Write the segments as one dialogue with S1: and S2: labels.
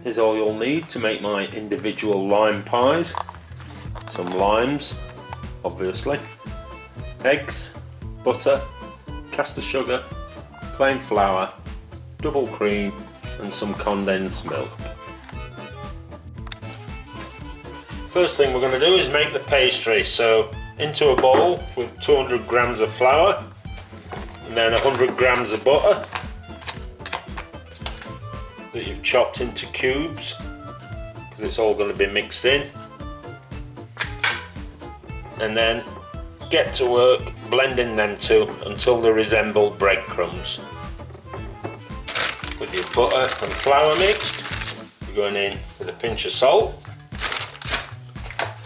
S1: is all you'll need to make my individual lime pies. Some limes, obviously, eggs, butter, caster sugar, plain flour, double cream and some condensed milk. First thing we're going to do is make the pastry. So into a bowl with 200 grams of flour and then 100 grams of butter that you've chopped into cubes, because it's all going to be mixed in, and then get to work blending them two until they resemble breadcrumbs. With your butter and flour mixed, you're going in with a pinch of salt,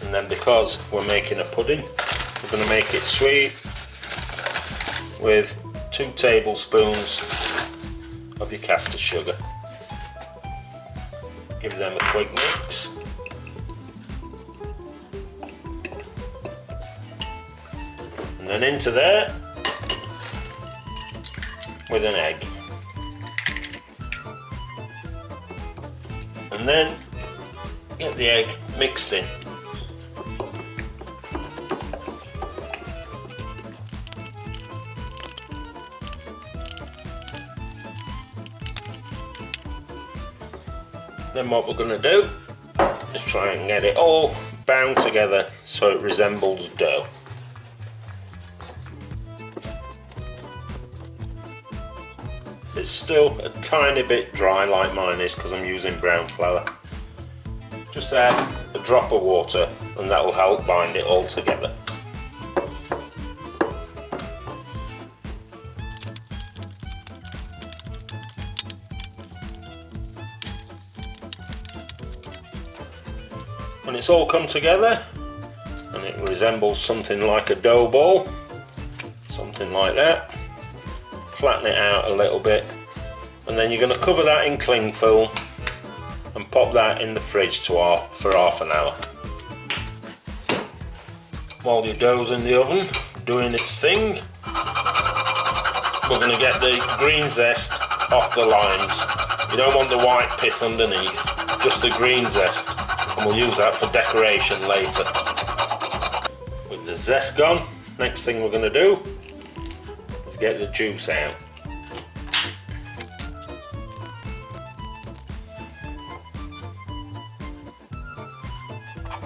S1: and then because we're making a pudding, we're going to make it sweet with 2 tablespoons of your caster sugar. Give them a quick mix. And then into there with an egg. And then get the egg mixed in. Then what we're going to do is try and get it all bound together so it resembles dough. If it's still a tiny bit dry like mine is because I'm using brown flour, just add a drop of water and that will help bind it all together. When it's all come together and it resembles something like a dough ball, something like that, flatten it out a little bit, and then you're going to cover that in cling film and pop that in the fridge for half an hour. While your dough's in the oven doing its thing, we're going to get the green zest off the limes. You don't want the white pith underneath, just the green zest. And we'll use that for decoration later. With the zest gone, next thing we're going to do is get the juice out.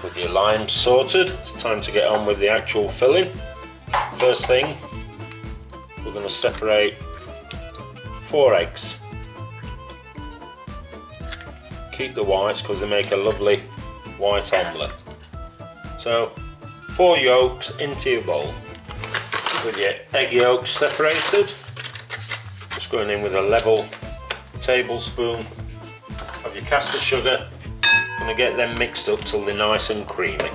S1: With your limes sorted, it's time to get on with the actual filling. First thing, we're going to separate 4 eggs. Keep the whites because they make a lovely white omelette. So 4 yolks into your bowl. With your egg yolks separated, just going in with a level tablespoon of your caster sugar. Going to get them mixed up till they're nice and creamy.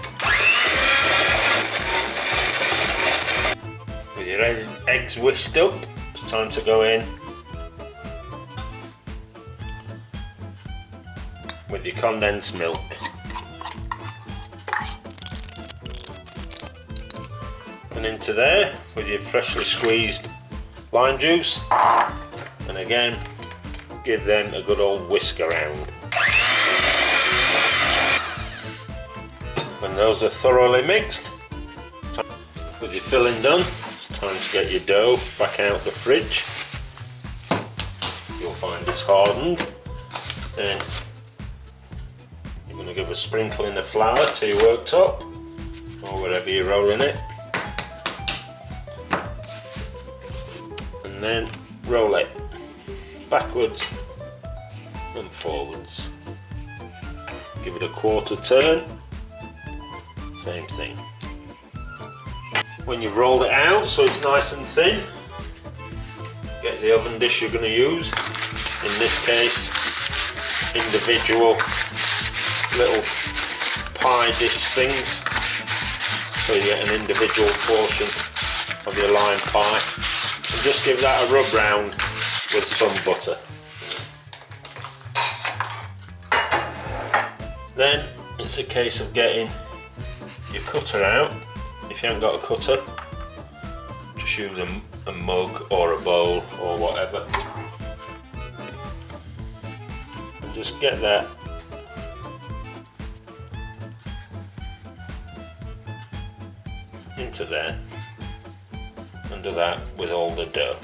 S1: With your eggs whisked up, it's time to go in with your condensed milk. And into there with your freshly squeezed lime juice, and again give them a good old whisk around. When those are thoroughly mixed, with your filling done, it's time to get your dough back out the fridge. You'll find it's hardened. Then you're going to give a sprinkling of flour to your worktop or wherever you're rolling it, and then roll it backwards and forwards. Give it a quarter turn, same thing. When you've rolled it out so it's nice and thin, get the oven dish you're going to use, in this case individual little pie dish things, so you get an individual portion of your lime pie, and just give that a rub round with some butter. Then it's a case of getting your cutter out. If you haven't got a cutter, just use a mug or a bowl or whatever, and just get that into there, under that with all the dough.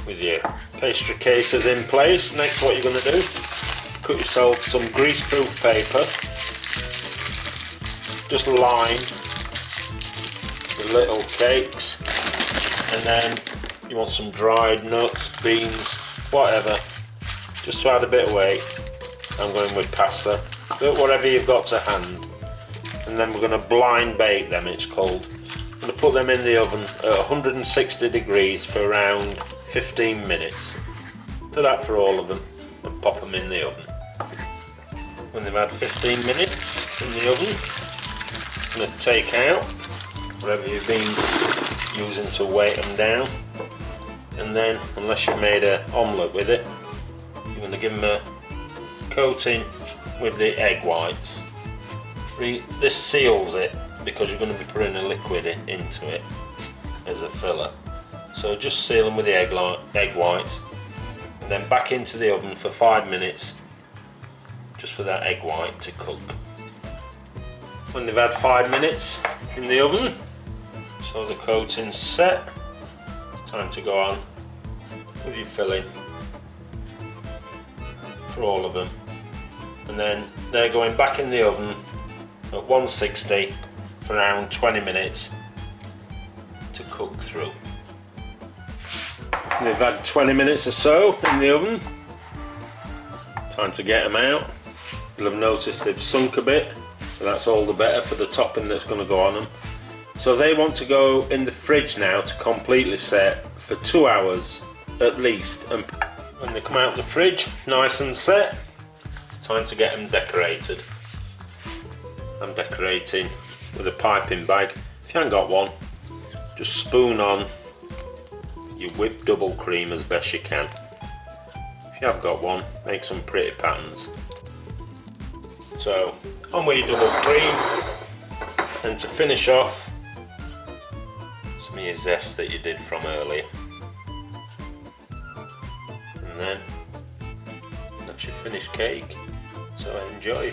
S1: With your pastry cases in place, next what you're going to do, cut yourself some grease-proof paper, just line the little cakes, and then you want some dried nuts, beans, whatever, just to add a bit of weight. I'm going with pasta, but whatever you've got to hand. And then we're going to blind bake them, it's called. I'm going to put them in the oven at 160 degrees for around 15 minutes. Do that for all of them and pop them in the oven. When they've had 15 minutes in the oven, I'm going to take out whatever you've been using to weight them down, and then, unless you've made an omelette with it, you're going to give them a coating with the egg whites. This seals it because you're going to be putting a liquid into it as a filler. So just seal them with the egg whites, and then back into the oven for 5 minutes just for that egg white to cook. When they've had 5 minutes in the oven, so the coating's set, time to go on with your filling for all of them. And then they're going back in the oven at 160 for around 20 minutes to cook through. They've had 20 minutes or so in the oven. Time to get them out. You'll have noticed they've sunk a bit, so that's all the better for the topping that's going to go on them. So they want to go in the fridge now to completely set for 2 hours at least. And when they come out of the fridge, nice and set, it's time to get them decorated. I'm decorating with a piping bag. If you haven't got one, just spoon on your whipped double cream as best you can. If you have got one, make some pretty patterns. So on with your double cream, and to finish off, some of your zest that you did from earlier, and then that's your finished cake. So enjoy.